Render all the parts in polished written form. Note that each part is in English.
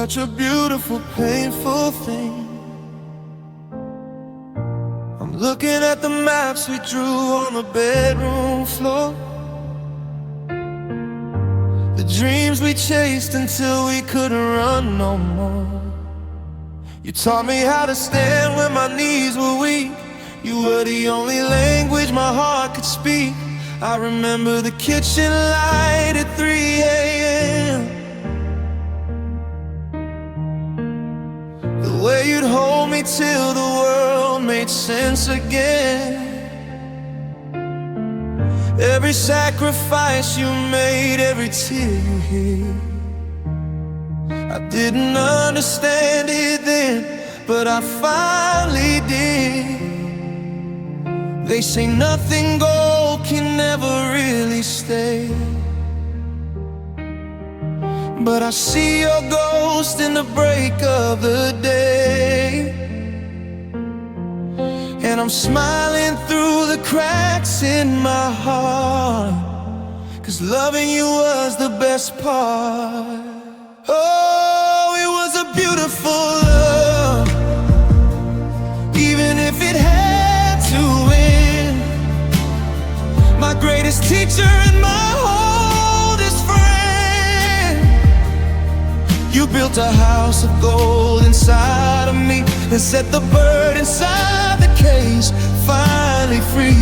such a beautiful, painful thing. I'm looking at the maps we drew on the bedroom floor, the dreams we chased until we couldn't run no more. You taught me how to stand when my knees were weak. You were the only language my heart could speak. I remember the kitchen light at 3 a.m., the way you'd hold me till the world made sense again. Every sacrifice you made, every tear you hid, I didn't understand it then, but I finally did. They say nothing gold can never really stay, but I see your ghost in the break of the day, and I'm smiling through the cracks in my heart, 'cause loving you was the best part. Oh, it was a beautiful love, even if it had to end. My greatest teacher and my oldest friend. You built a house of gold inside of me and set the bird inside the cage finally free.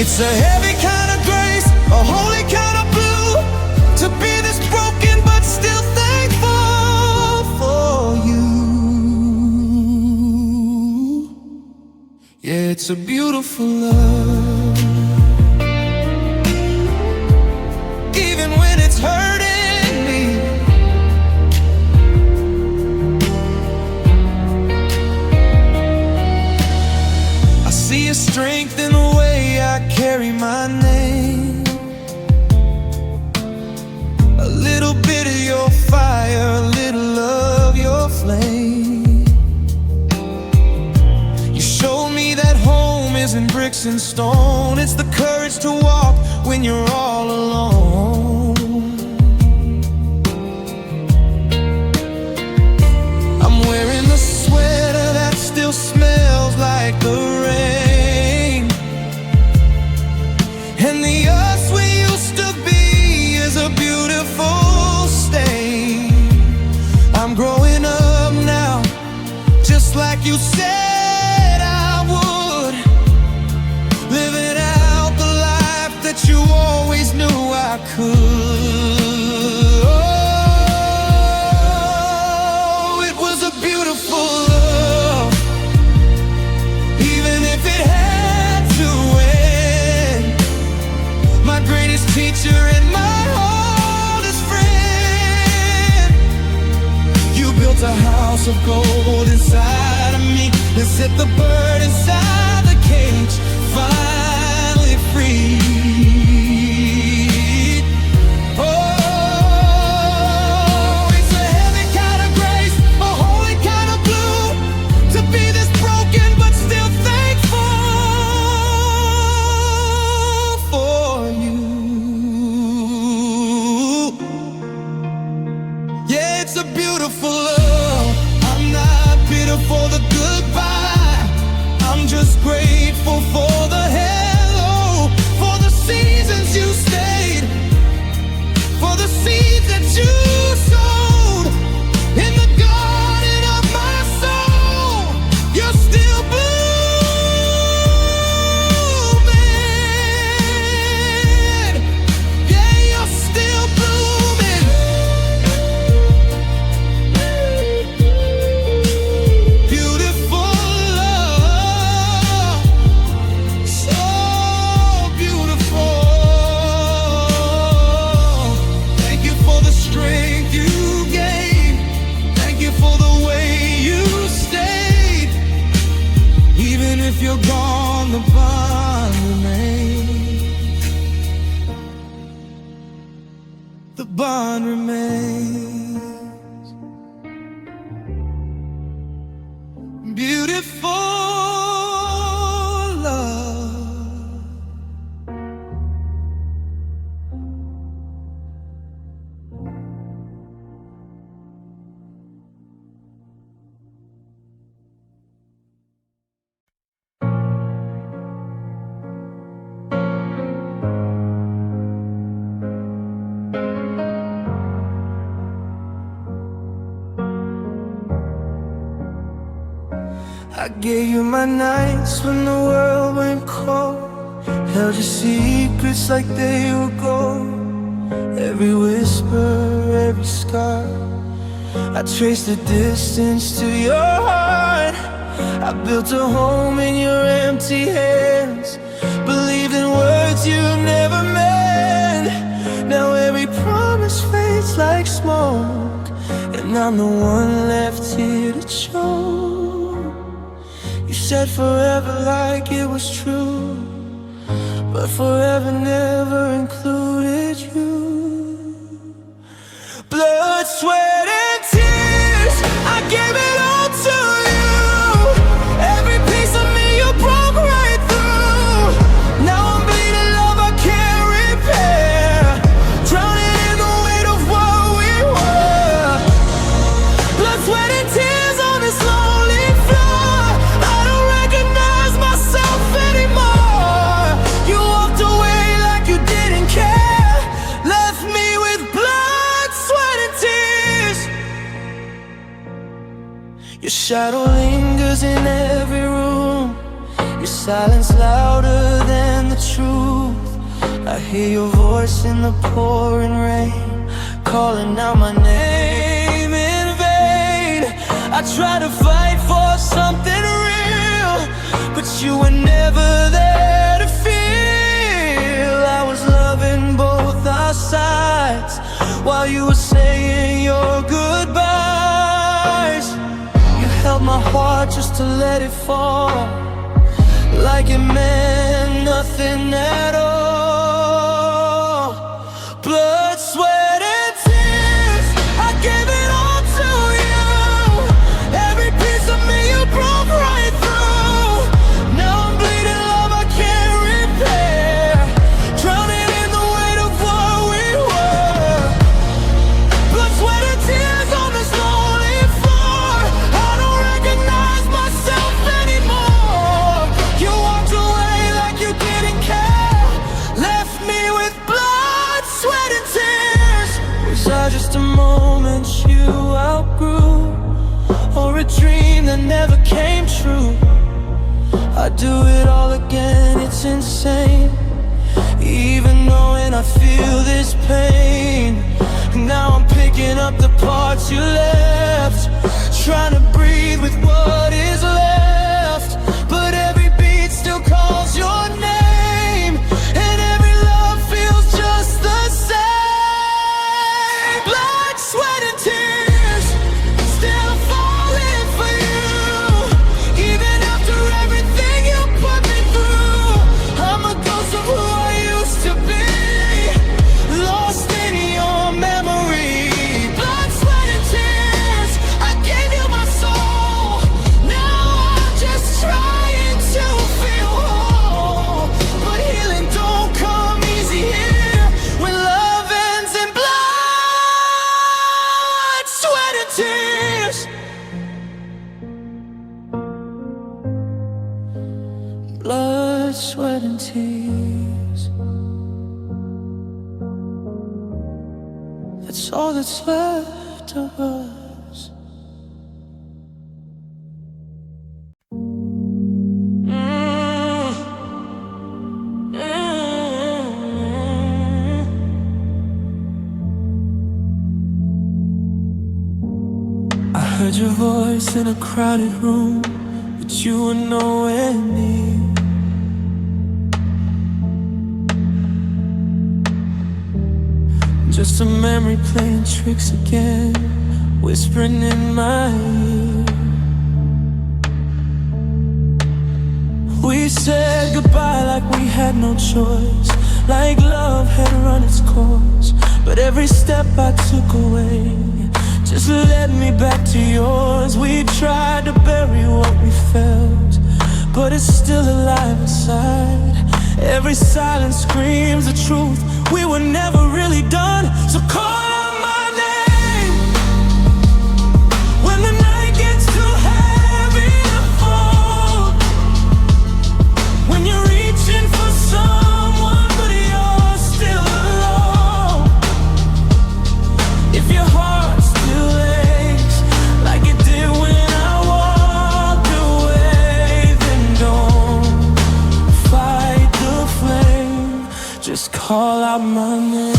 It's a heavy kind of grace, a holy kind of blue, to be this broken but still thankful for you. Yeah, it's a beautiful love, even when it's hurting me. I see your strength in the way I carry my name, a little bit of your fire, a little of your flame. You showed me that home isn't bricks and stone, it's the courage to walk when you're all alone. I'm wearing the sweater that still smells like the rain, and the us we used to be is a beautiful stain. I'm growing up now, just like you said I would, living out the life that you always knew I could. Oh, it was a beautiful love, even if it had to end. My greatest teacher and my oldest friend. You built a house of gold inside of me and set the bird inside the cage finally free. Oh, it's a heavy kind of grace, a holy kind of blue, to be this broken but still thankful for you. Yeah, it's a beautiful love. I'm not bitter for the goodbye, I'm just grateful for the hello, for the seasons you stayed, for the seeds that you sowed in the garden of my soul. You're still blooming. Yeah, you're still blooming. Beautiful love, so beautiful. Thank you for the strength you gave. Thank you for the way you stayed. Even if you're gone, the bond remains. The bond remains. Beautiful love. gave you my nights when the world went cold, held your secrets like they were gold. Every whisper, every scar, I traced the distance to your heart. I built a home in your empty hands, believed in words you never meant. Now every promise fades like smoke, and I'm the one left here to choke. You said forever like it was true, but forever never included you. Blood, sweat, and tears, I gave it all to you. Every piece of me you broke right through. Now I'm bleeding love I can't repair, drowning in the weight of what we were. Blood, sweat, and tears on this lonely floor. I don't recognize myself anymore. You walked away like you didn't care, left me with blood, sweat, and tears. Your shadow lingers in every room, your silence louder than the truth. I hear your voice in the pouring rain, calling out my name in vain. I try to fight for something real, but you were never there to feel. I was loving both our sides while you were saying your goodbyes. You held my heart just to let it fall, like it meant nothing at all. Blood, sweat, and tears, I gave it all to you. Every piece of me you broke right through. Now I'm bleeding love I can't repair, drowning in the weight of what we were. Blood, sweat, and tears on this lonely floor. I don't recognize myself anymore. You walked away like you didn't care, left me with blood, sweat, and tears. Was I just a moment you outgrew, or a dream that never came true? I'd do it all again, it's insane, even knowing I feel this pain. Now I'm picking up the parts you left, trying to breathe with what is left. But every beat still calls your name, and every love feels just the same. Blood, sweat, and tears, still falling for you. Even after everything you put me through, I'm a ghost of who I used to be, lost in your memory. Blood, sweat, and tears, I gave you my soul. Now I'm just trying to feel whole, but healing don't come easy here when love ends in blood, sweat, and tears. Blood, sweat, and tears. That's all that's left of us. I heard your voice in a crowded room, but you were nowhere near. Just a memory playing tricks again, whispering in my ear. We said goodbye like we had no choice, like love had run its course. But every step I took away just led me back to yours. We tried to bury what we felt, but it's still alive inside. Every silence screams the truth, we were never really done. So call out my name when the night gets too heavy to fall, when you're reaching for someone but you're still alone. If your heart still aches like it did when I walked away, out my name.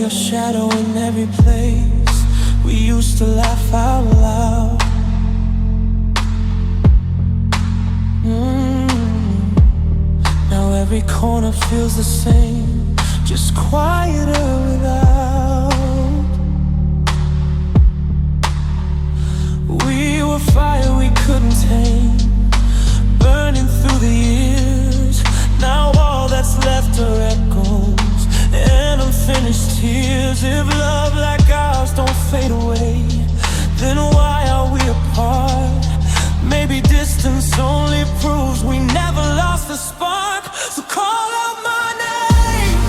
Your shadow in every place we used to laugh out loud. Now every corner feels the same, just quieter without. We were fire we couldn't tame, burning through the years. Now all that's left are echoes and unfinished tears. If love like ours don't fade away, then why are we apart? Maybe distance only proves we never lost the spark. So call out my name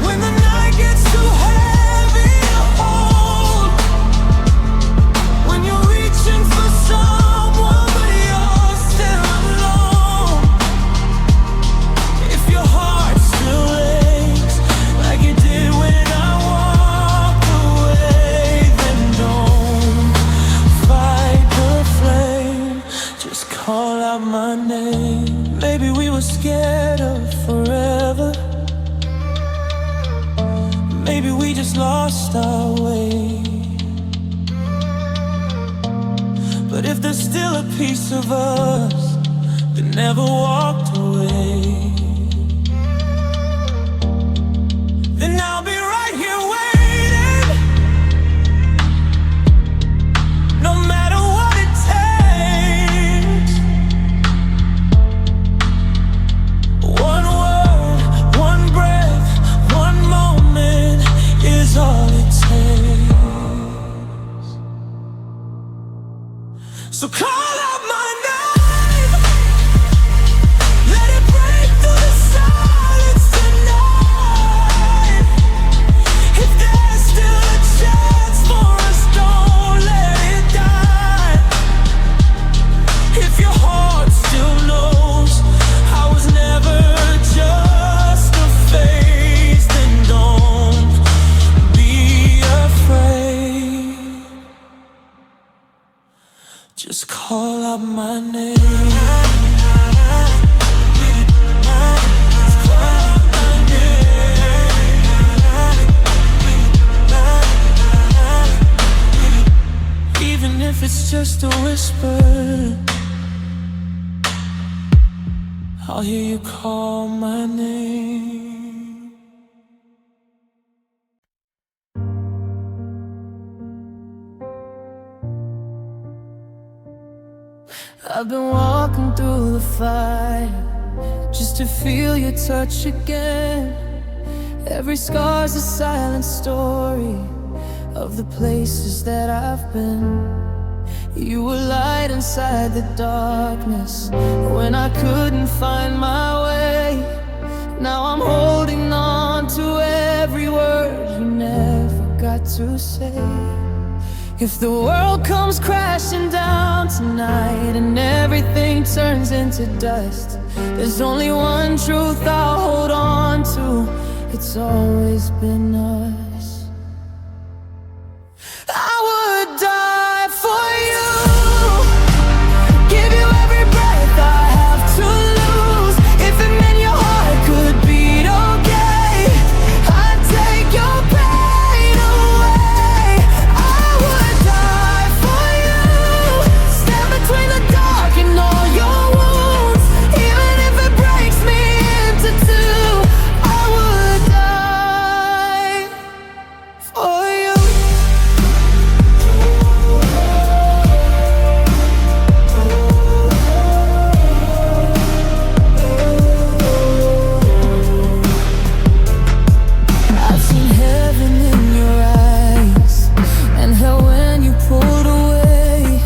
when the night gets too heavy to hold, when you're reaching for someone but you're still alone. If your heart still aches like it did when I walked away, then don't fight the flame, just call out my name. Maybe we were scared of forever, maybe we just lost our way. But if there's still a piece of us that never walked away, then I'll be right here waiting, no matter what it takes. One word, one breath, one moment is all it takes. So call out my name, let it break through the silence tonight. If there's still a chance for us, don't let it die. If your heart still knows I was never just a phase, then don't be afraid, just call out my name. Even if it's just a whisper, I'll hear you call my name. I've been walking through the fire just to feel your touch again. Every scar's a silent story of the places that I've been. You were light inside the darkness when I couldn't find my way. Now I'm holding on to every word you never got to say. If the world comes crashing down tonight and everything turns into dust, there's only one truth I'll hold on to. It's always been us. I would die for you, give you every breath I have to lose. If it meant your heart could beat okay, I'd take your pain away. I would die for you, stand between the dark and all your wounds. Even if it breaks me into two, I would die for you. I've seen heaven in your eyes and hell when you pulled away.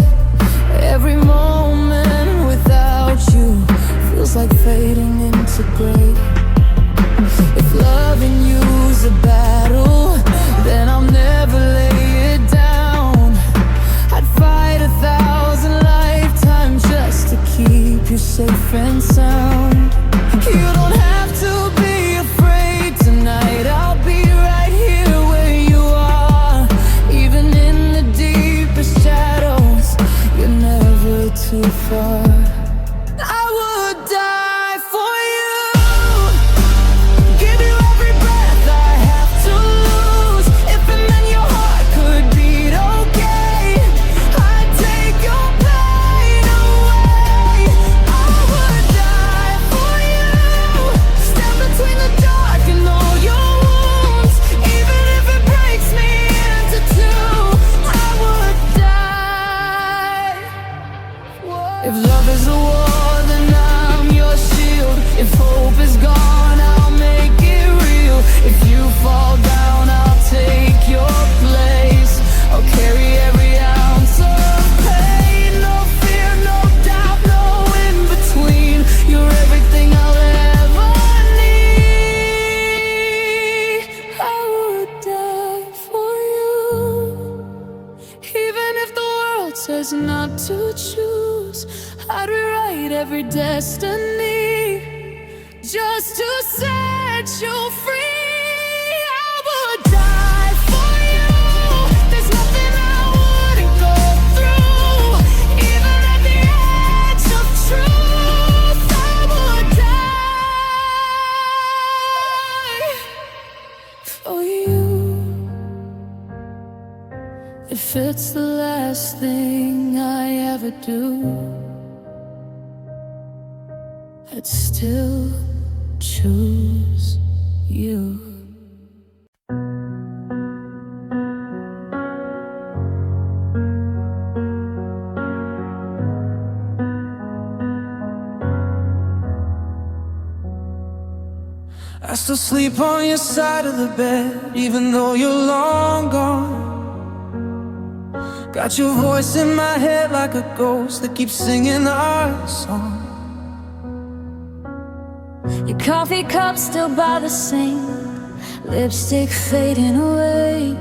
Every moment without you feels like fading into gray. If loving you's a battle, then I'll never lay it down. I'd fight 1,000 lifetimes just to keep you safe and sound. You don't have to be afraid tonight, I'll be right here where you are. destiny, just to set you free. I would die for you. There's nothing I wouldn't go through, even at the edge of truth. I would die for you. If it's the last thing I ever do, I'd still choose you. I still sleep on your side of the bed, even though you're long gone. Got your voice in my head like a ghost that keeps singing our song. Your coffee cup still by the sink, lipstick fading away.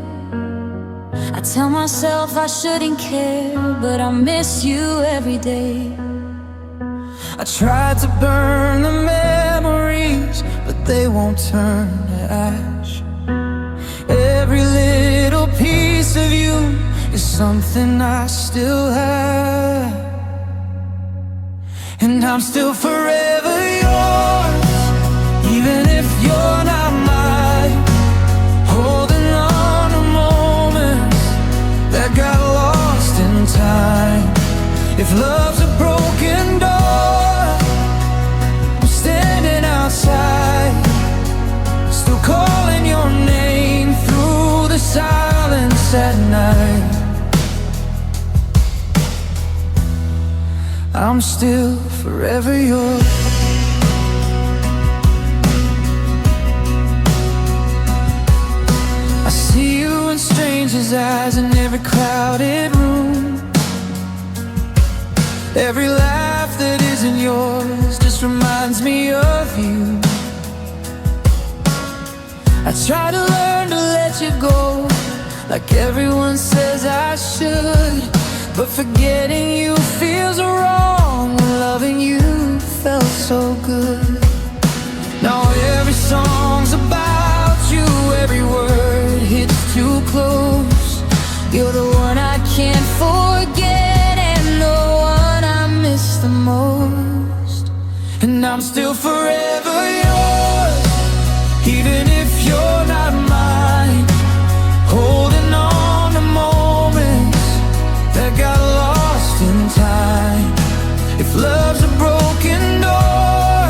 I tell myself I shouldn't care, but I miss you every day. I tried to burn the memories, but they won't turn to ash. Every little piece of you is something I still have, and I'm still forever yours, even if you're not mine. Holding on to moments that got lost in time. If love's a broken door, I'm standing outside, still calling your name through the silence at night. I'm still forever yours. I see you in strangers' eyes in every crowded room. Every laugh that isn't yours just reminds me of you. I try to learn to let you go, like everyone says I should, but forgetting you feels wrong when loving you felt so good. Now every song's about you, every word hits too close. You're the one I can't forget and the one I miss the most. And I'm still forever yours, even if you're not mine. Holding on to moments that got lost in time. If love's a broken door,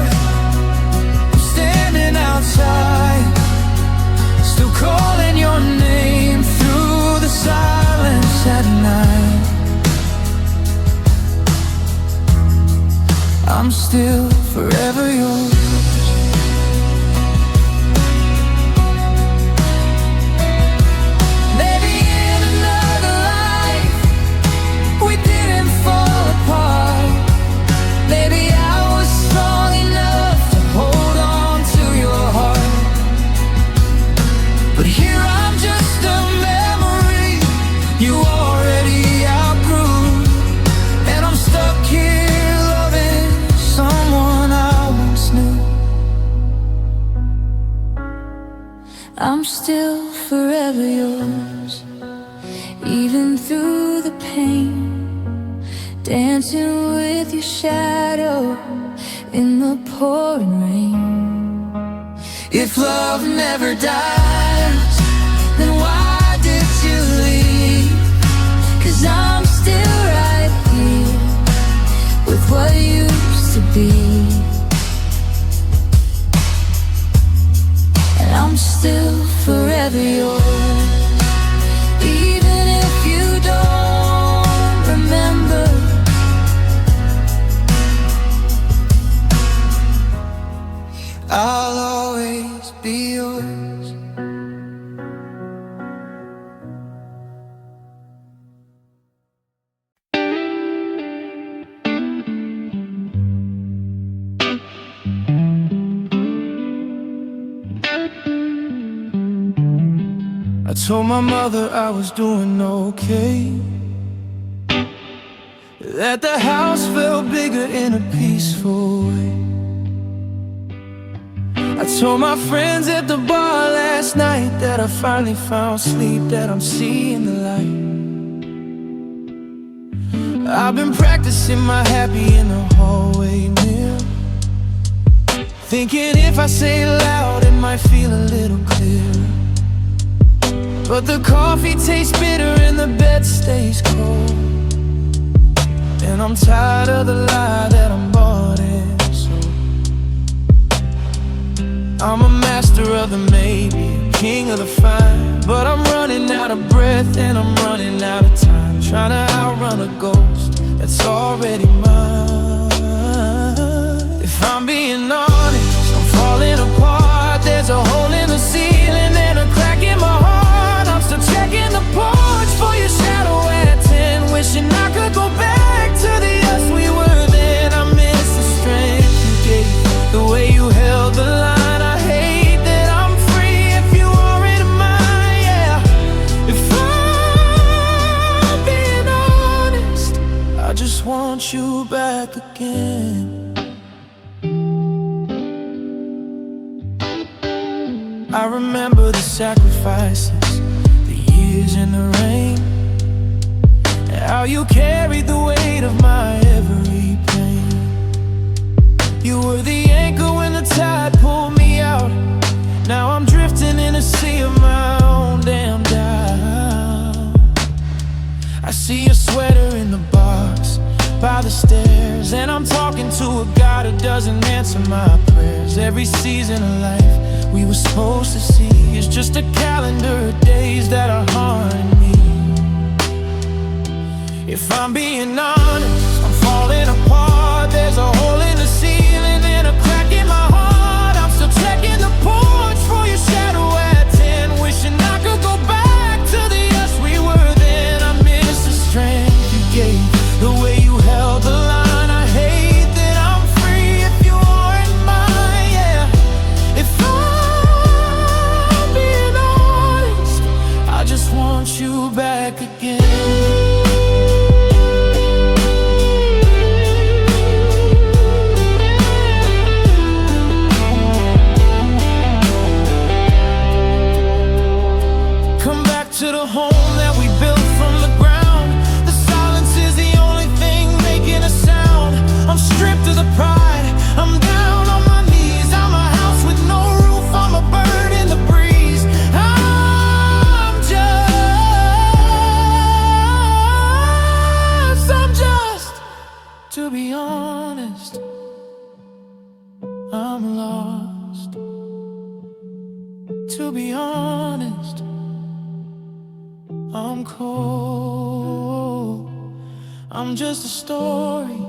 I'm standing outside, still calling your name through the silence at night. I'm still forever yours. I'm still forever yours, even through the pain. Dancing with your shadow in the pouring rain. If love never dies, then why did you leave? 'Cause I'm still right here with what used to be. And I'm still forever yours, even if you don't remember. I'll always be yours. I told my mother I was doing okay, that the house felt bigger in a peaceful I told my friends at the bar last night that I finally found sleep, that I'm seeing the light. I've been practicing my happy in the hallway mirror, thinking if I say it loud it might feel a little clearer. But the coffee tastes bitter and the bed stays cold, and I'm tired of the lie that I'm bought and sold. I'm a master of the maybe, king of the fine, but I'm running out of breath and I'm running out of time, trying to outrun a ghost that's already mine. If I'm being honest, I'm falling apart. There's a hole in the ceiling and a crack in my heart. I'm still checking the porch for your shadow at 10, wishing I could go back to the us we were then. I miss the strength you gave, the way you held the line. I hate that I'm free if you aren't mine, yeah. If I'm being honest, I just want you back again. I remember the sacrifices, the years in the rain, and how you carried the weight of my every pain. You were the anchor when the tide pulled me out. Now I'm drifting in a sea of my own damn doubt. I see your sweater in the box by the stairs, and I'm talking to a God who doesn't answer my prayers. Every season of life we were supposed to see is just a calendar of days that are haunting me. If I'm being honest, I'm falling apart. There's a hole in the ceiling and a crack in my heart. I'm still checking the porch for your shadow at 10, wishing I could go back to the us we were then. I miss the strength you gave, the way you held the line. I hate that I'm free if you aren't mine, yeah. If I'm being honest, I just want you back again. Come back to the home that we built from the ground. The silence is the only thing making a sound. I'm stripped of the pride, I'm down on my knees. I'm a house with no roof, I'm a bird in the breeze. I'm just, to be honest, I'm lost. To be honest, I'm cold. I'm just a story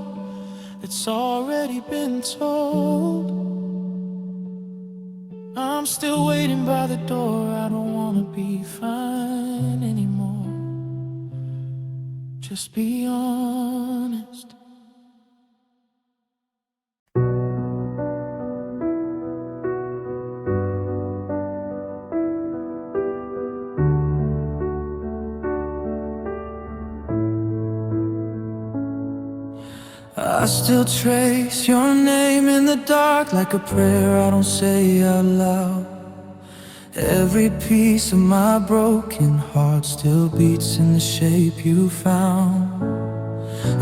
that's already been told. I'm still waiting by the door. I don't wanna be fine anymore. Just be honest. I still trace your name in the dark like a prayer I don't say out loud. Every piece of my broken heart still beats in the shape you found.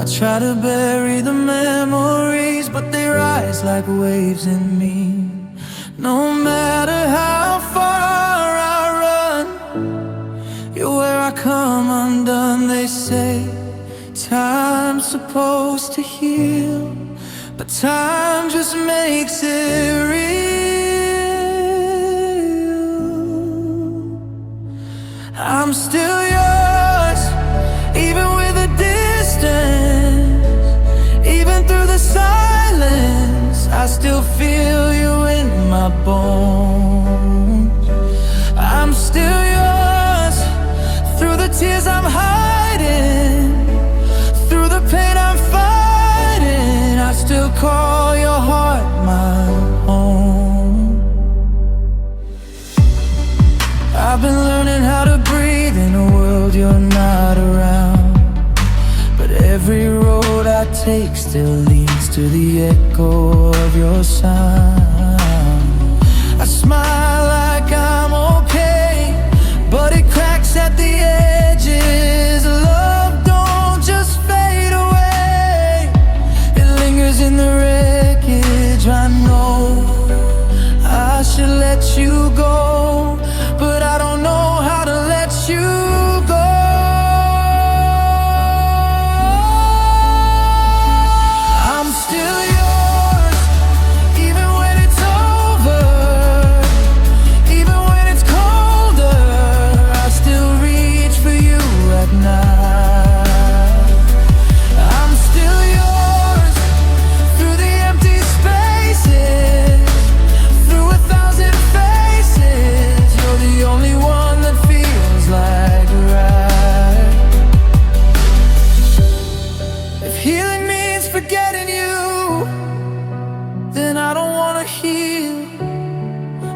I try to bury the memories, but they rise like waves in me. No matter how far I run, you're where I come undone. They say time's supposed to heal, but time just makes it real. I'm still yours, even with a distance. Even through the silence, I still feel you in my bones. I'm still yours, through the tears I'm hiding, through the pain I'm fighting. I still call your heart my home. I've been learning how to breathe in a world you're not around, but every road I take still leads to the echo of your sound.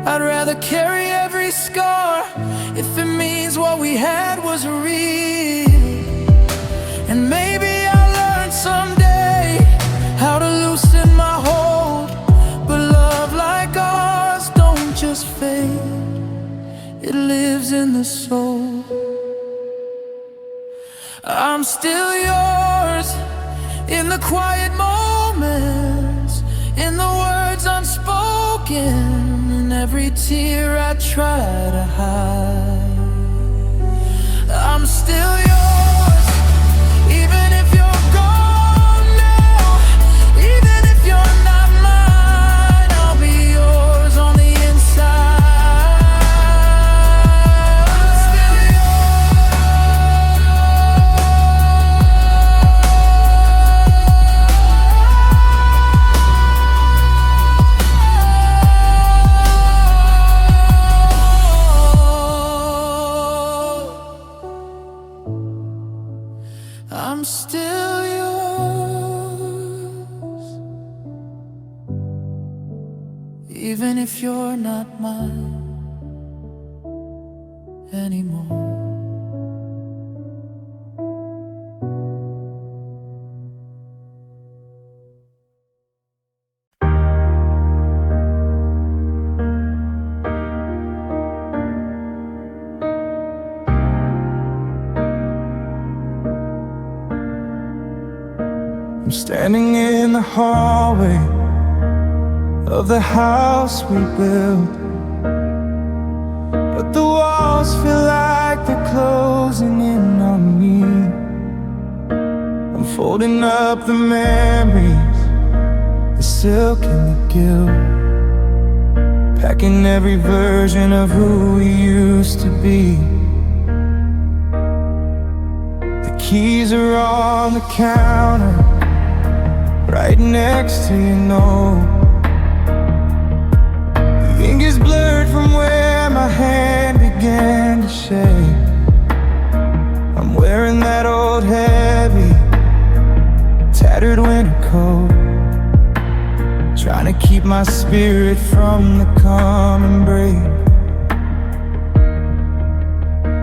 I'd rather carry every scar if it means what we had was real. And maybe I'll learn someday how to loosen my hold. But love like ours don't just fade, it lives in the soul. I'm still yours in the quiet moments, in the words unspoken, in every tear I try to hide. I'm still yours, even if you're gone now, even if you're not mine, I'll be yours on the inside. I'm still I'm still yours, even if you're not mine anymore. I'm standing in the hallway of the house we built, but the walls feel like they're closing in on me. I'm folding up the memories, the silk and the guilt, packing every version of who we used to be. The keys are on the counter, right next to your note. The ink is blurred from where my hand began to shake. I'm wearing that old heavy, tattered winter coat, trying to keep my spirit from the coming break.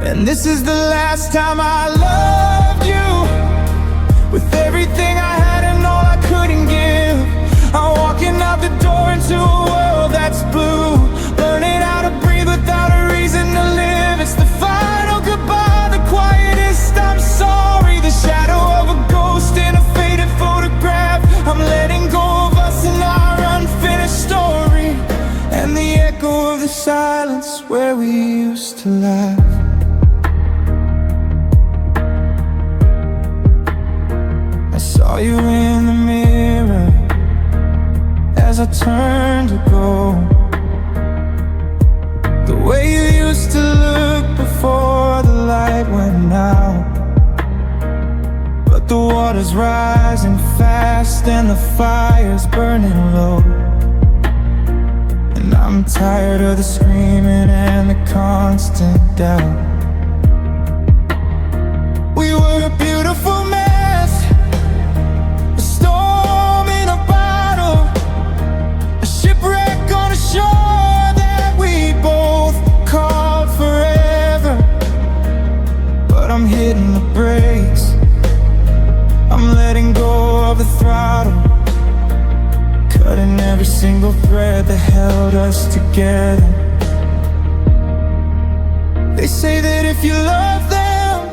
And this is the last time I loved you, with everything I had and all I couldn't give. I'm walking out the door into a world that's blue, learning how to breathe without a reason to live. It's the final goodbye, the quietest I'm sorry, the shadow of a ghost in a faded photograph. I'm letting go of us and our unfinished story, and the echo of the silence where we used to laugh. Saw you in the mirror as I turned to go, the way you used to look before the light went out. But the water's rising fast and the fire's burning low, and I'm tired of the screaming and the constant doubt. We were a beautiful mess, shore that we both called forever. But I'm hitting the brakes, I'm letting go of the throttle, cutting every single thread that held us together. They say that if you love them,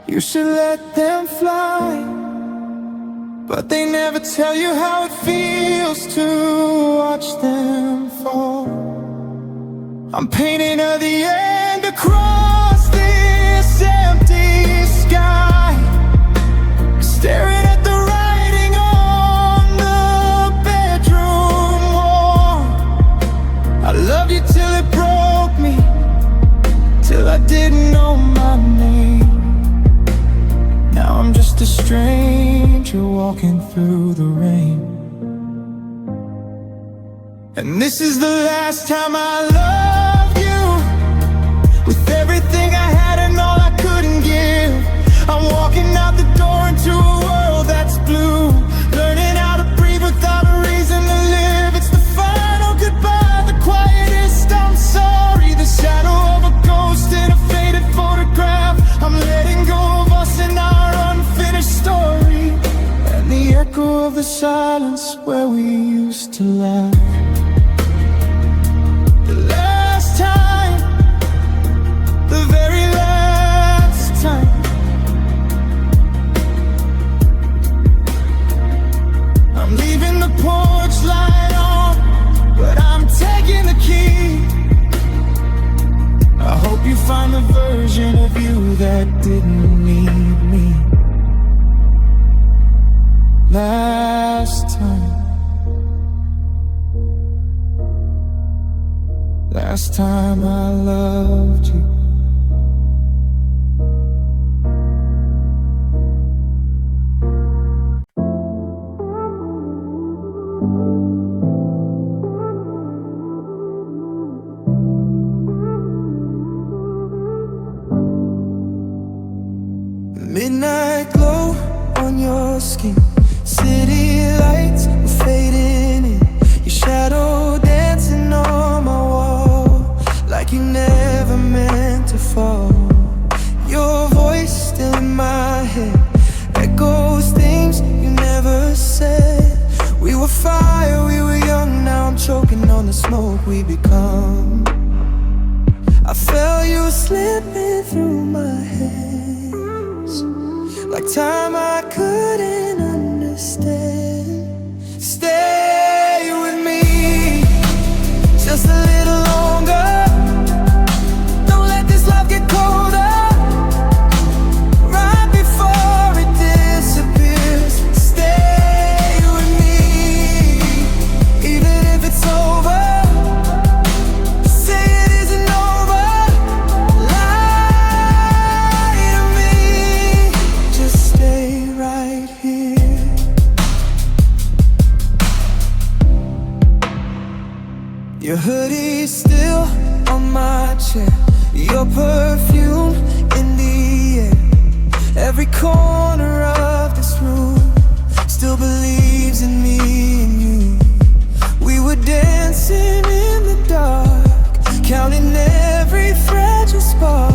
you should let them fly, but they never tell you how it feels to watch them fall. I'm painting at the end across this empty sky, staring at the writing on the bedroom wall. I love you till it broke me, till I didn't know my name. Now I'm just a stranger walking through the rain. And this is the last time I loved you, with everything I had and all I couldn't give. I'm walking out the door into a world that's blue, learning how to breathe without a reason to live. It's the final goodbye, the quiet that didn't need me. Last time I loved you. Midnight glow on your skin, city lights were fading in, your shadow dancing on my wall, like you never meant to fall. Your voice still in my head, echoes things you never said. We were fire, we were young, now I'm choking on the smoke we become. I felt you slipping through my hands, like time I couldn't understand. Stay with me just a little longer. Don't let this love get colder, right before it disappears. Stay with me, even if it's over. Say it isn't over. Lie to me, just stay right here. Your hoodie's still on my chair, your perfume in the air. Every corner of this room still believes in me and you. We were dancing in the dark, counting every fragile spark.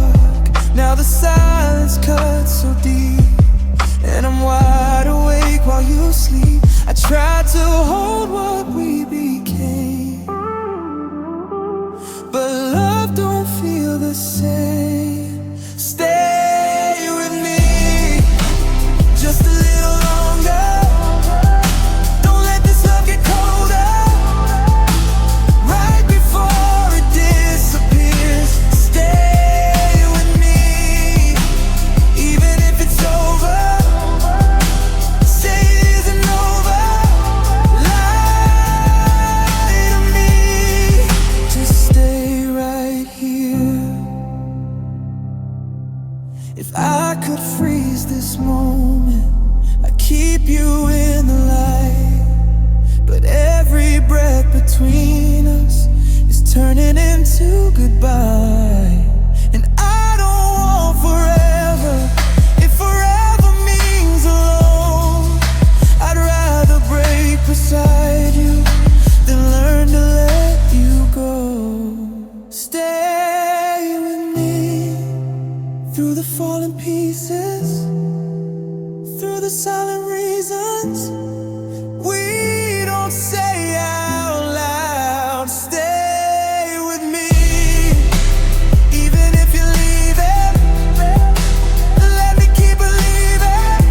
Now the silence cuts so deep, and I'm wide awake while you sleep. I tried to hold what we became, but love don't feel the same. Stay with me just a little longer. Don't let this love get colder, right before it disappears. Stay with me, even if it's over. Say it isn't over. Lie to me, just stay right here. If I could freeze this moment, I'd keep you in the light. But every breath between us is turning into goodbye. And I don't want forever, if forever means alone. I'd rather break beside you than learn to let you go. Stay with me through the falling pieces, through the silent reasons we don't say out loud. Stay with me, even if you're leaving. Let me keep believing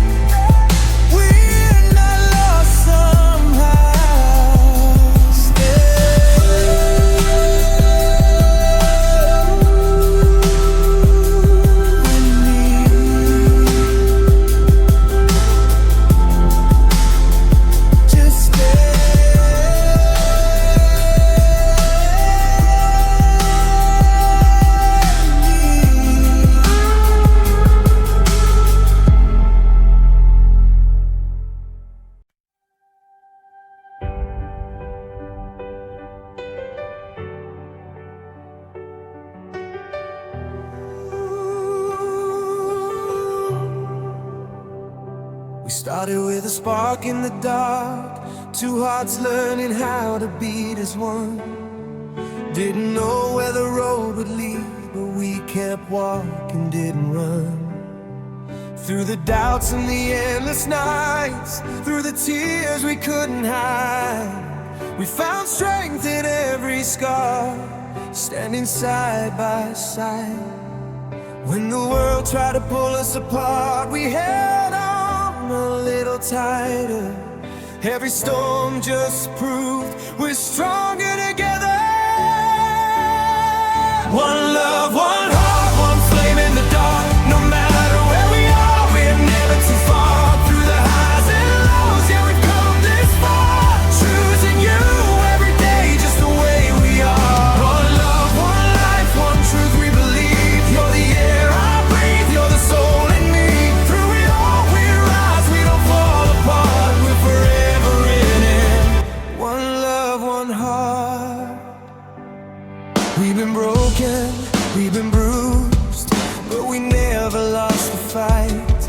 we're not lost somehow. Stay with me. Just stay. We started with a spark in the dark, two hearts learning how to beat as one. Didn't know where the road would lead, but we kept walking, didn't run. Through the doubts and the endless nights, through the tears we couldn't hide, we found strength in every scar, standing side by side. When the world tried to pull us apart, we held on a little tighter. Every storm just proved we're stronger together. One love, one heart, one flame in the dark. No matter We've been broken, we've been bruised, but we never lost the fight.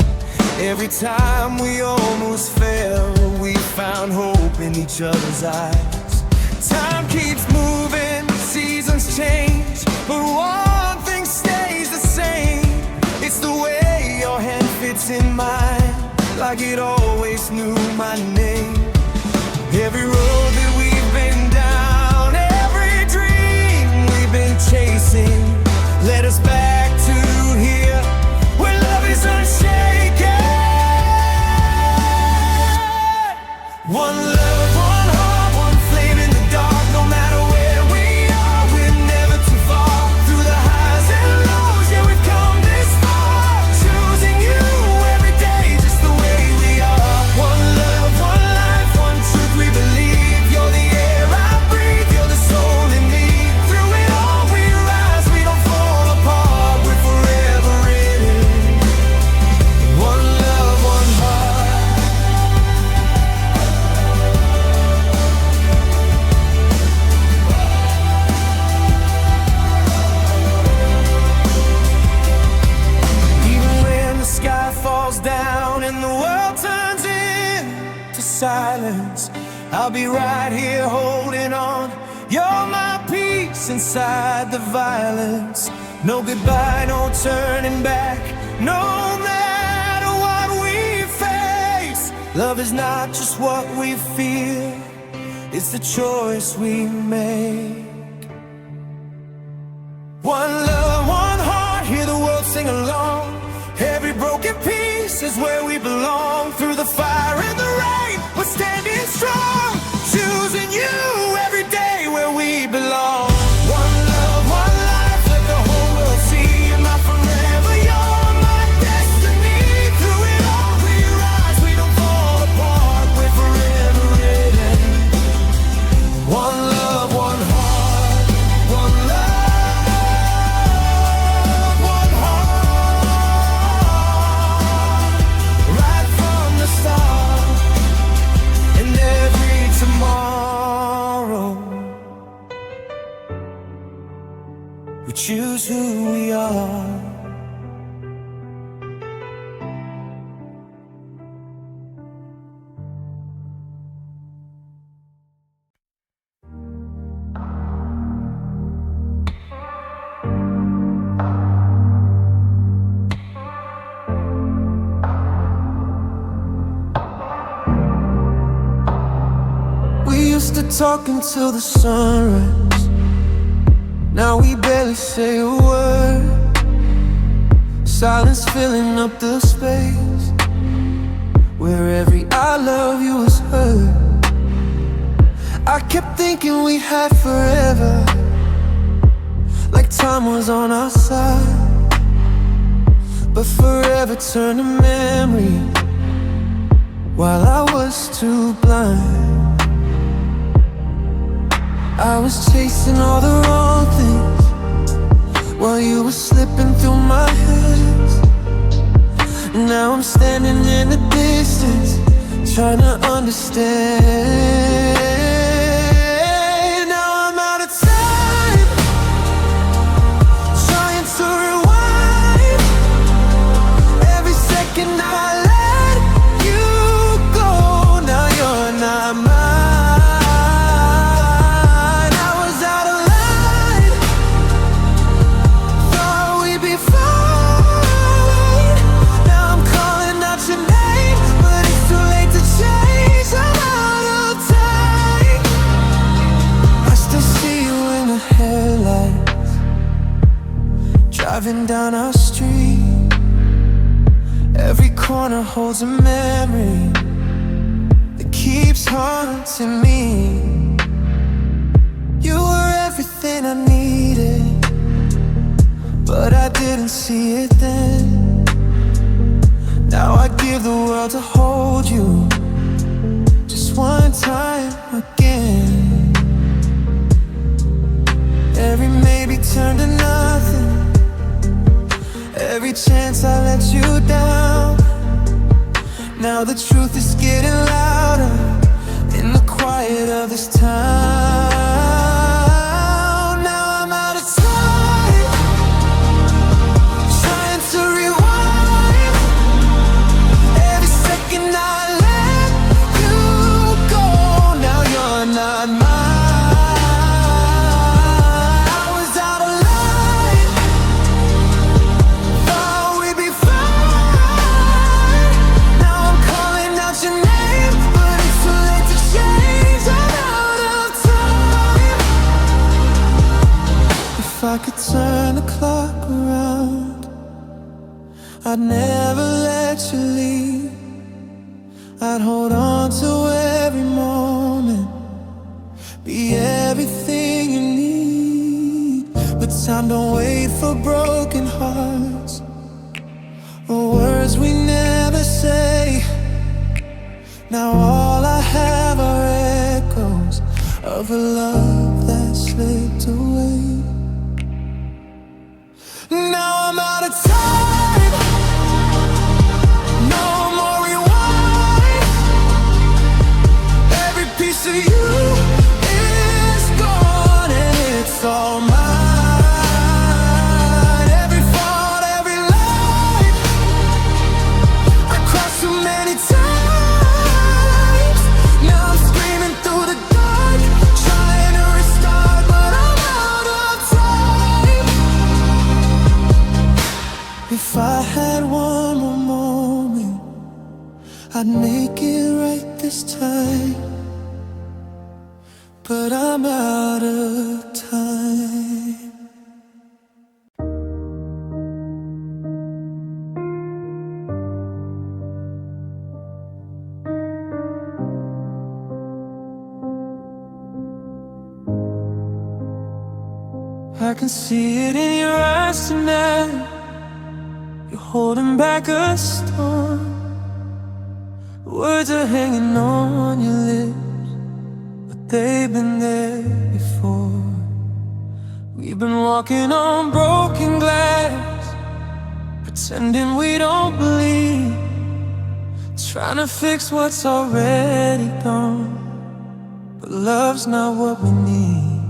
Every time we almost fell, we found hope in each other's eyes. Time keeps moving, seasons change, but one thing stays the same. It's the way your hand fits in mine, like it always knew my name. Every road that we've been down, every dream we've been chasing, led us back to here, where love is unshaken. One love, one heart, one flame in the dark. No matter where we are, we're never too far. Through the highs and lows, yeah, we've come this far. Choosing you every day, just the way we are. One love, one life, one truth we believe. You're the air I breathe, you're the soul in me. Through it all we rise, we don't fall apart. We're forever in it. One love, one heart. Even when the sky falls down and the world turns into silence, I'll be right here holding on. You're my peace inside the violence. No goodbye, no turning back. No matter what we face, love is not just what we feel, it's the choice we make. One love, one heart, hear the world sing along. Every broken piece is where we belong. Through the fire and the rain, we're standing strong. Choosing you every day where we belong. One love, one life, let the whole world see. You're my forever, you're my destiny. Through it all we rise, we don't fall apart. We're forever in. One love, one heart, one love, one heart. Right from the start, and every tomorrow, we choose who we are. We used to talk until the sunrise. Now we barely say a word. Silence filling up the space where every I love you was heard. I kept thinking we had forever, like time was on our side. But forever turned to memory while I was too blind. I was chasing all the wrong things while you were slipping through my hands. Now I'm standing in the distance, trying to understand. Now I'm out of time, trying to rewind. Every second I let you go, now you're not mine. Driving down our street, every corner holds a memory that keeps haunting me. You were everything I needed, but I didn't see it then. Now I give the world to hold you just one time again. Every maybe turned to nothing, every chance I let you down. Now the truth is getting louder in the quiet of this town. Now I'm out of If I could turn the clock around, I'd never let you leave. I'd hold on to every moment, be everything you need. But time don't wait for broken hearts, or words we never say. Now all I have are echoes of a love that slipped away. Now I'm out of time, no more rewind. Every piece of you is gone and it's all mine. Every fault, every lie, I crossed so many times. Now I'm screaming through the dark, trying to restart, but I'm out of time. If I had one more moment, I'd make it right this time. But I'm out of time. I can see it in your eyes tonight. You're holding back a storm. Words are hanging on your lips, but they've been there before. We've been walking on broken glass, pretending we don't bleed, trying to fix what's already gone. But love's not what we need.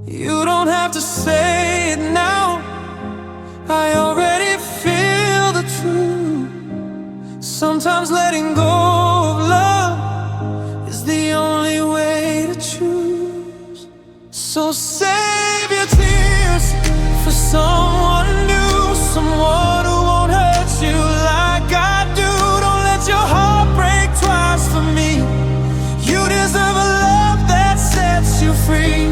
You don't have to say it now, I already feel the truth. Sometimes letting go of love is the only way to choose. So save your tears for someone new, someone who won't hurt you like I do. Don't let your heart break twice for me. You deserve a love that sets you free.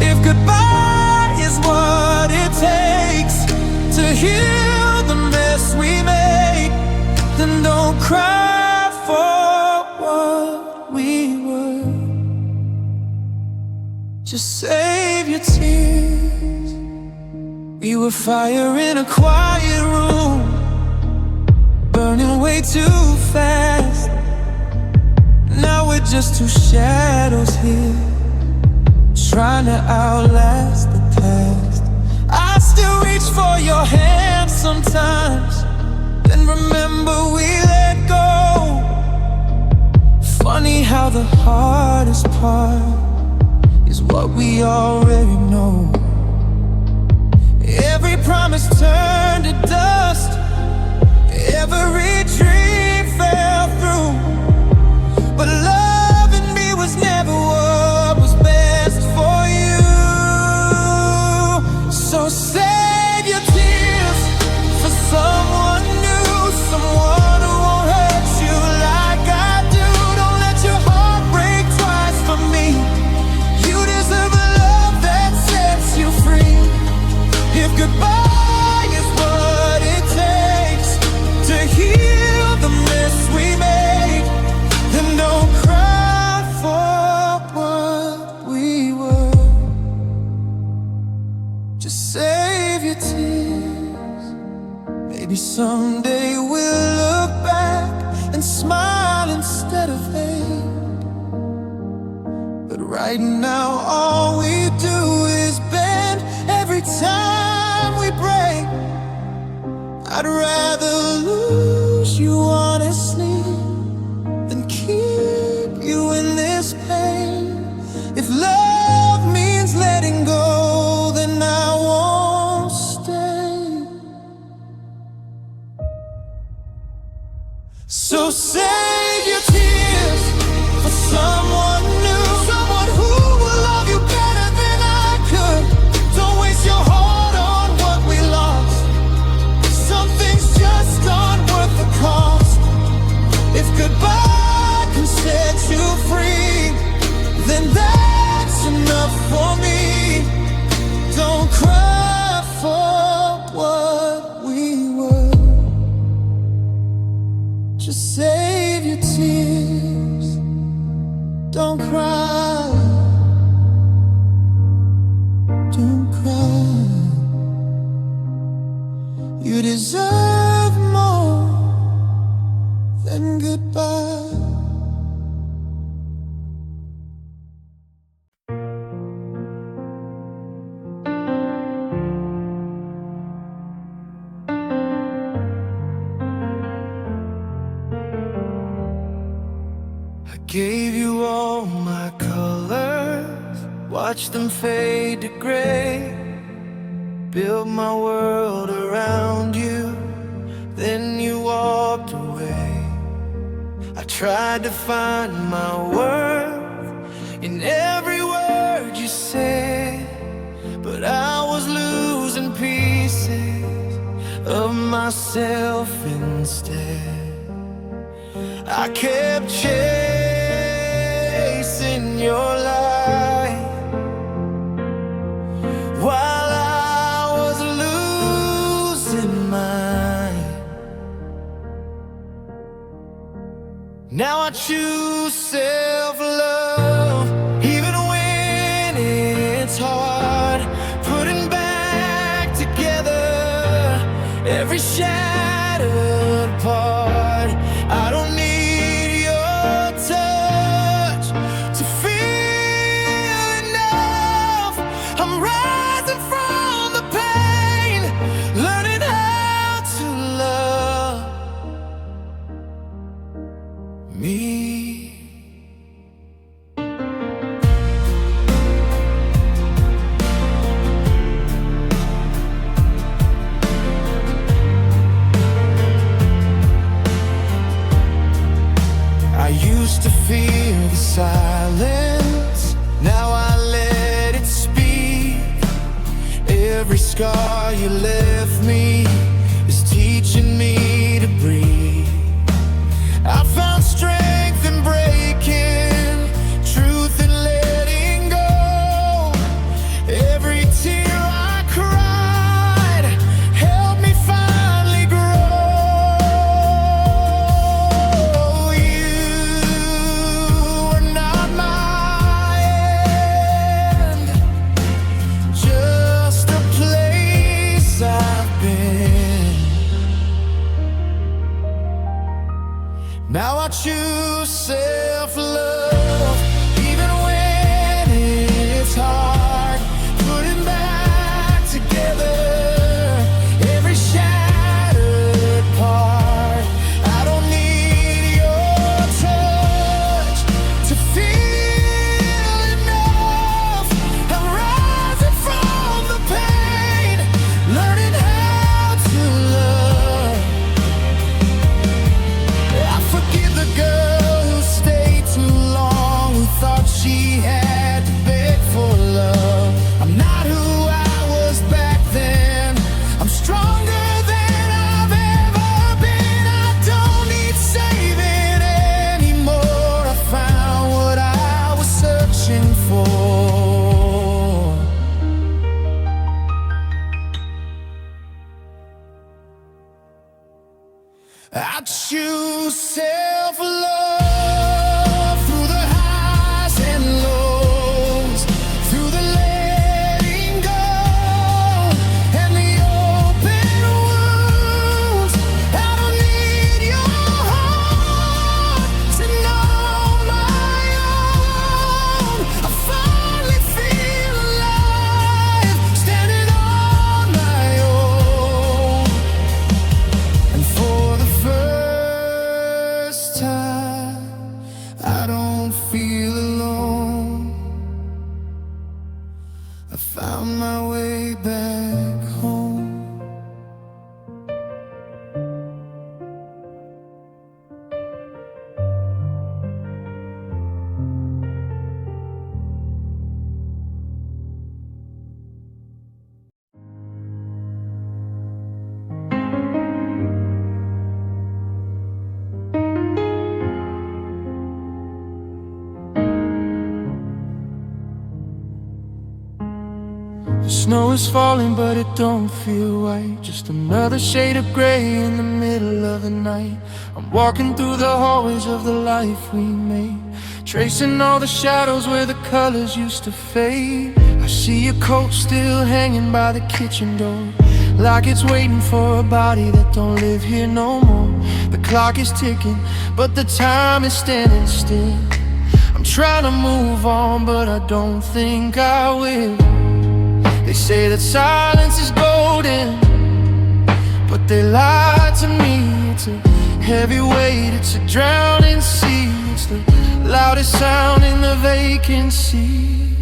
If goodbye is what it takes to heal the mess we made, then don't cry for what we were. Just save your tears. We were fire in a quiet room, burning way too fast. Now we're just two shadows here, trying to outlast the past. I still reach for your hand sometimes, then remember we let go. Funny how the hardest part is what we already know. Every promise turned to dust, every dream fell through. But loving me was never what was best for you. So save your tears for someone new, someone who won't hurt you like I do. Don't let your heart break twice for me. You deserve a love that sets you free. If goodbye is what it takes to heal the mess we made, then don't cry for what we were. Just save your tears. Maybe someday we'll look back and smile instead of hate. But right now all we do is bend every time we break. I'd rather lose you honestly than keep you in this pain. If love means letting go, then I won't stay. So save your tears for someone new, someone who will love you better than I could. Don't waste your heart on what we lost. Some things just aren't Gave you all my colors, watched them fade to gray. Built my world around you, then you walked away. I tried to find my worth in every word you said, but I was losing pieces of myself instead. I kept chasing your light while I was losing mine. Now I choose self-love, even when it's hard. Putting back together every shattered part. I don't need your touch to feel enough. I'm rising from the pain, learning how to love me. I used to fear the silence, now I let it speak. Every scar you left me is teaching me to breathe. I found strength in breaking, truth in letting go. Every tear I cried helped me finally grow. You are not my end, just a place I've been. Now I choose self-love, even when it's hard. Putting back together every shattered part. I don't need your touch to feel enough. I'm rising from the pain, learning how to love. I forgive the girl who stayed too long, who thought she had to beg for love. I'm not who I was back then, I'm stronger than I've ever been. I don't need saving anymore. I found what I was searching for. I choose self-love through the highs and lows, through the letting go and the open wounds. I don't need your heart to know my own. I finally feel alive, standing on my own. And for the first time, I don't feel alone. I found my way back home. The snow is falling, but it don't feel right. Just another shade of gray in the middle of the night. I'm walking through the hallways of the life we made, tracing all the shadows where the colors used to fade. I see your coat still hanging by the kitchen door, like it's waiting for a body that don't live here no more. The clock is ticking, but the time is standing still. I'm trying to move on, but I don't think I will. They say that silence is golden, but they lie to me. It's a heavy weight, it's a drowning sea. It's the loudest sound in the vacancy.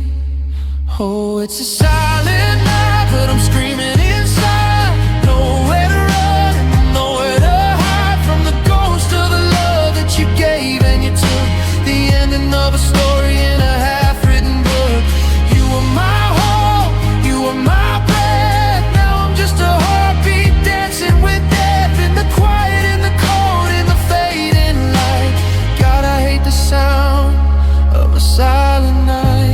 Oh, it's a silent night, but I'm screaming inside. Nowhere to run and nowhere to hide from the ghost of the love that you gave and you took. The ending of a story in a half-written book. You were my hope, you were my breath. Now I'm just a heartbeat dancing with death. In the quiet, in the cold, in the fading light. God, I hate the sound of a silent night.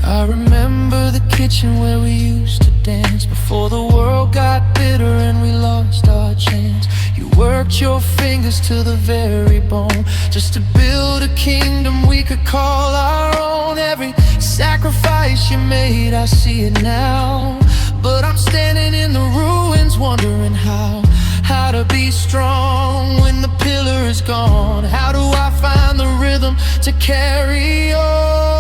I remember the kitchen where we used to dance before the world got bitter and we lost our chance. You worked your fingers to the very bone just to build a kingdom we could call our own. Every sacrifice you made, I see it now. But I'm standing in the ruins wondering how to be strong when the pillar is gone. How do I find the rhythm to carry on?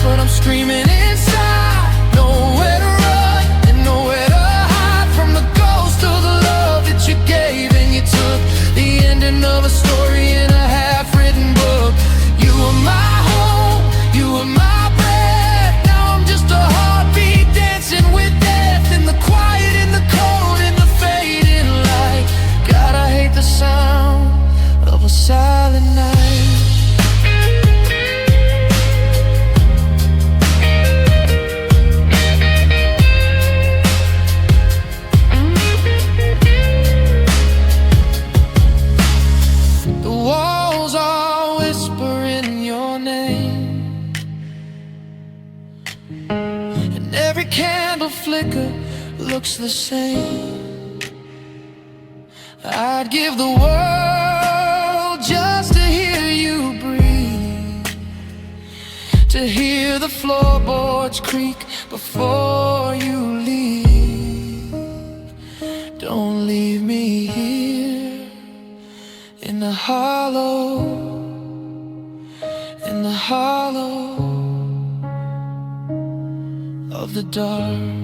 But I'm screaming inside. Nowhere to run and nowhere to hide from the ghost of the love that you gave and you took. The ending of a story in a half-written book. You were my hope, you were my breath. Now I'm just a heartbeat dancing with death. In the quiet, in the cold, in the fading light. God, I hate the sound of a silent night. Candle flicker looks the same. I'd give the world just to hear you breathe, to hear the floorboards creak before you leave. Don't leave me here in the hollow, in the hollow of the dark.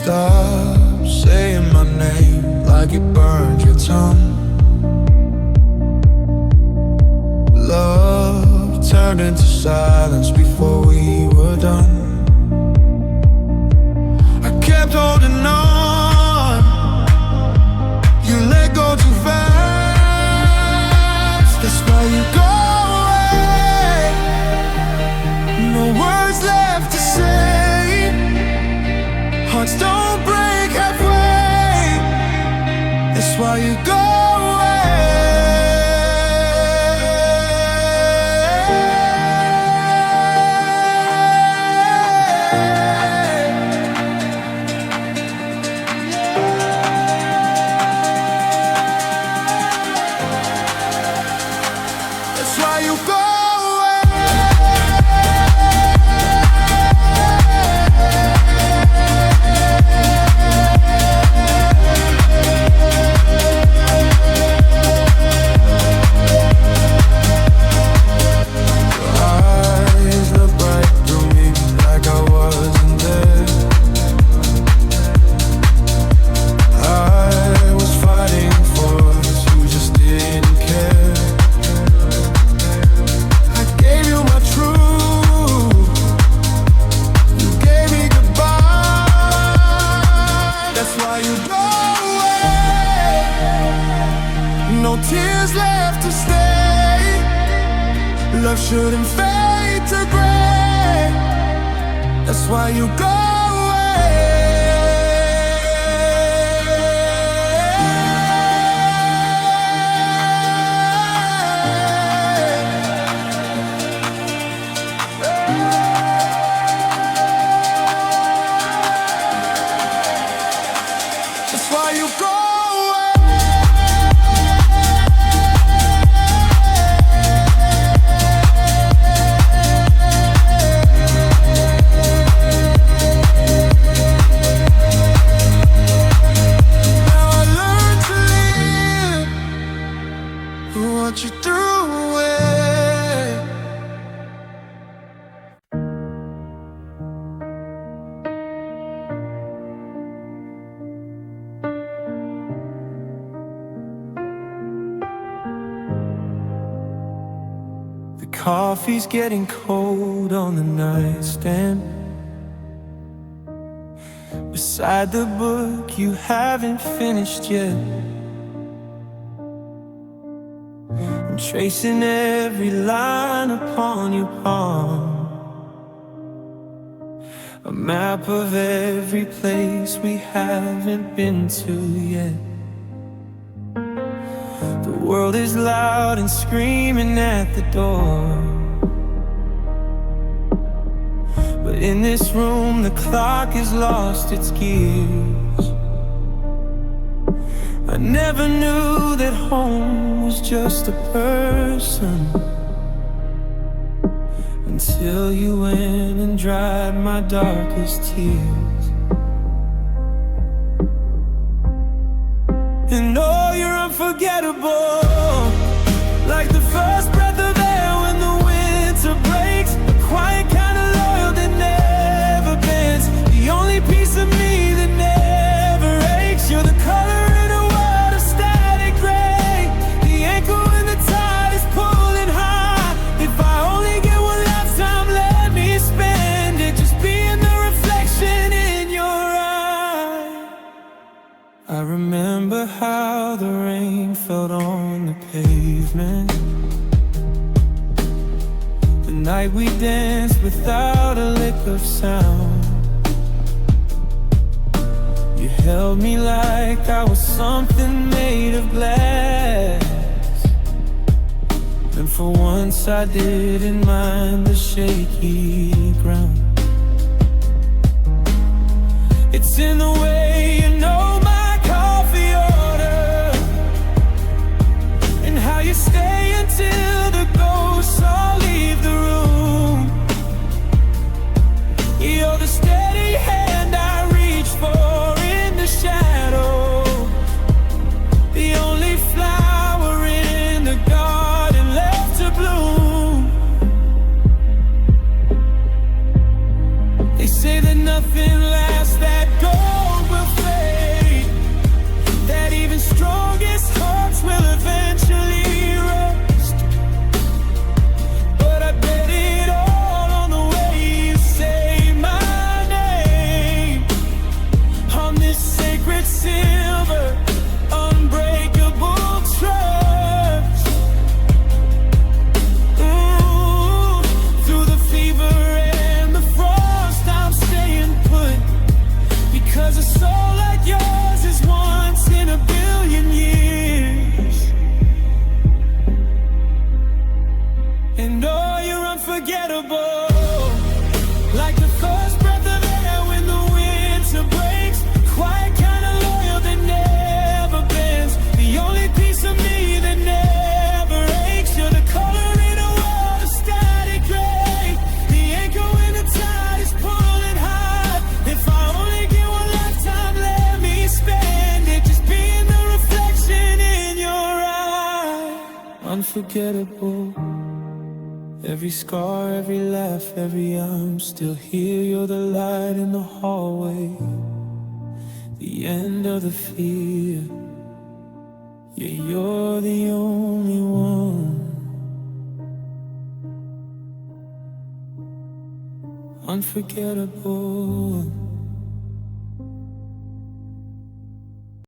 Stop saying my name like it burned your tongue. Love turned into silence before we were done. I kept holding on. You let go too fast. That's why you go away. No words left to say. Hearts don't break halfway. That's why you go That's why you go. you go away. No tears left to stay. Love shouldn't fade to gray. That's why you go away. That's why you go away. Now I learned to live what you threw away. The coffee's getting cold on the nightstand beside the book you haven't finished yet. I'm tracing every line upon your palm, a map of every place we haven't been to yet. The world is loud and screaming at the door, but in this room the clock has lost its gears. I never knew that home was just a person until you went and dried my darkest tears. And oh, you're unforgettable, like the first breath of air when the winter breaks. A quiet kind of loyal that never bends, the only piece of me that never aches. You're the color in a world of static gray, the anchor when the tide is pulling high. If I only get one last time, let me spend it just being the reflection in your eye. I remember how the rain felt on the pavement, the night we danced without a lick of sound. You held me like I was something made of glass, and for once I didn't mind the shaky ground. It's in the way you know my coffee order, and how you stay until the ghosts all leave the room. You're the steady hand I reach for in the shadow, the only flower in the garden left to bloom. They say that nothing lasts, that gold will fade, that even strongest hearts will eventually rust. But I bet it all on the way you say my name, on this sacred silver, unbreakable trust. Ooh, through the fever and the frost, I'm staying put, because a soul like yours is once in a billion years. And oh, you're unforgettable, like the first breath of air when the winter breaks. Quiet kind of loyal that never bends, the only piece of me that never aches. You're the color in a world of static gray, the anchor when the tide is pulling high. If I only get one lifetime, let me spend it just being the reflection in your eye. Unforgettable, every scar, every laugh, every I'm still here. You're the light in the hallway, the end of the fear. Yeah, you're the only one. Unforgettable.